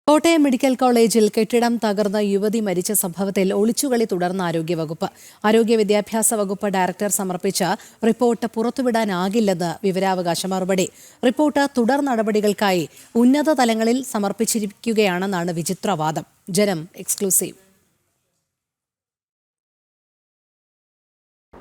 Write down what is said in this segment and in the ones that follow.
Kottayam medical കോളേജിൽ കെട്ടിടം തകർന്ന യുവതി മരിച്ച സംഭവത്തിൽ ഒളിച്ചുകളി തുടർന്ന ആരോഗ്യവകുപ്പ്. ആരോഗ്യ വിദ്യാഭ്യാസ വകുപ്പ് ഡയറക്ടർ സമർപ്പിച്ച റിപ്പോർട്ട് പുറത്തുവിടാനാകില്ലെന്ന് വിവരാവകാശ മറുപടി. റിപ്പോർട്ട് തുടർ നടപടികൾക്കായി ഉന്നത തലങ്ങളിൽ സമർപ്പിച്ചിരിക്കുകയാണെന്നാണ് വിചിത്രവാദം. ജനം എക്സ്ക്ലൂസീവ്.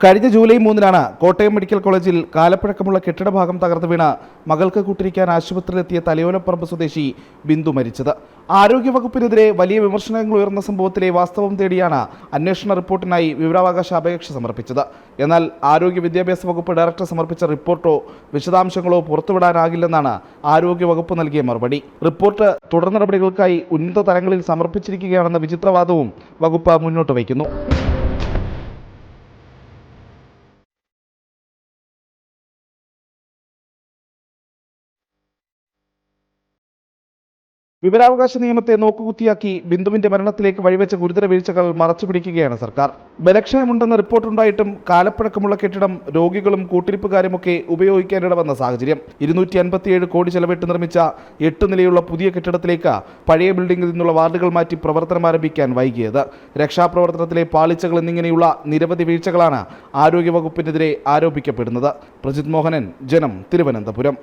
കഴിഞ്ഞ ജൂലൈ 3-നാണ് കോട്ടയം മെഡിക്കൽ കോളേജിൽ കാലപ്പഴക്കമുള്ള കെട്ടിടഭാഗം തകർന്നു വീണ് മകൾക്ക് കൂട്ടിരിക്കാൻ ആശുപത്രിയിലെത്തിയ തലയോലപ്പറമ്പ് സ്വദേശി ബിന്ദു മരിച്ചത്. ആരോഗ്യവകുപ്പിനെതിരെ വലിയ വിമർശനങ്ങൾ ഉയർന്ന സംഭവത്തിലെ വാസ്തവം തേടിയാണ് അന്വേഷണ റിപ്പോർട്ടിനായി വിവരാവകാശ അപേക്ഷ സമർപ്പിച്ചത്. എന്നാൽ ആരോഗ്യ വിദ്യാഭ്യാസ വകുപ്പ് ഡയറക്ടർ സമർപ്പിച്ച റിപ്പോർട്ടോ വിശദാംശങ്ങളോ പുറത്തുവിടാനാകില്ലെന്നാണ് ആരോഗ്യവകുപ്പ് നൽകിയ മറുപടി. റിപ്പോർട്ട് തുടർ നടപടികൾക്കായി ഉന്നത തലങ്ങളിൽ സമർപ്പിച്ചിരിക്കുകയാണെന്ന വിചിത്രവാദവും വകുപ്പ് മുന്നോട്ട് വയ്ക്കുന്നു. വിവരാവകാശ നിയമത്തെ നോക്കുകുത്തിയാക്കി ബിന്ദുവിന്റെ മരണത്തിലേക്ക് വഴിവെച്ച ഗുരുതര വീഴ്ചകൾ മറച്ചുപിടിക്കുകയാണ് സർക്കാർ. ബലക്ഷയമുണ്ടെന്ന റിപ്പോർട്ടുണ്ടായിട്ടും കാലപ്പഴക്കമുള്ള കെട്ടിടം രോഗികളും കൂട്ടിരിപ്പുകാരുമൊക്കെ ഉപയോഗിക്കാനിടവന്ന സാഹചര്യം. 257 കോടി ചെലവിട്ട് നിർമ്മിച്ച 8 നിലയുള്ള പുതിയ കെട്ടിടത്തിലേക്ക് പഴയ ബിൽഡിംഗിൽ നിന്നുള്ള വാർഡുകൾ മാറ്റി പ്രവർത്തനം ആരംഭിക്കാൻ വൈകിയത്, രക്ഷാപ്രവർത്തനത്തിലെ പാളിച്ചകൾ എന്നിങ്ങനെയുള്ള നിരവധി വീഴ്ചകളാണ് ആരോഗ്യവകുപ്പിനെതിരെ ആരോപിക്കപ്പെടുന്നത്. പ്രജിത് മോഹനൻ, ജനം, തിരുവനന്തപുരം.